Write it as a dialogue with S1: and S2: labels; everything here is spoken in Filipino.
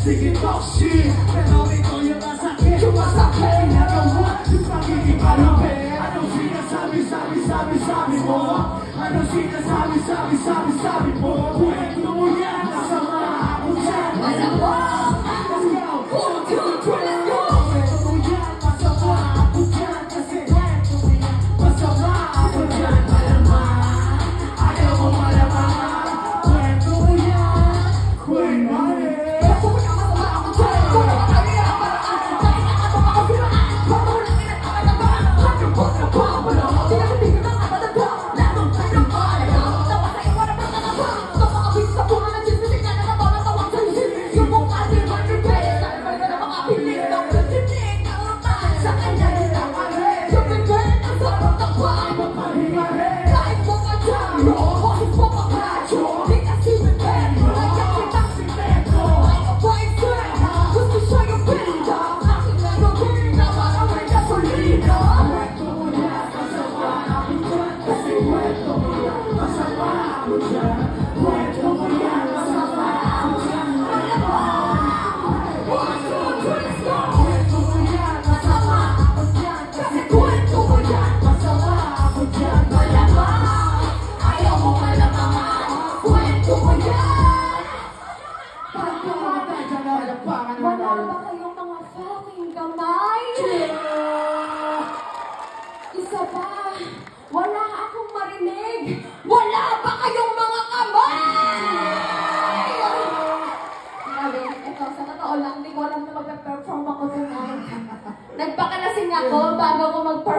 S1: Sige talk shit, pero ito yung masakit. Yung masakit, ginagawa yung pagiging kalupi. Anong sinasabi mo? Anong sinasabi mo? Kwento mo yan, kasama ako dyan. Alam mo, let's go, 1, 2, 3, let's go. Kwento mo yan, kasama ako dyan. Kasi kwento mo yan, kasama ako dyan. Malaman, ayaw mo malaman. Kwento mo yan, kwento mo yan.
S2: Wala ba kayong mga fucking kamay? Isa pa, wala akong marinig. Wala ba kayong mga kamay? Grabe, ito, sa totoo lang, hindi ko alam na mag-perform ako tonight. Nagpakalasing ako bago ako mag-perform.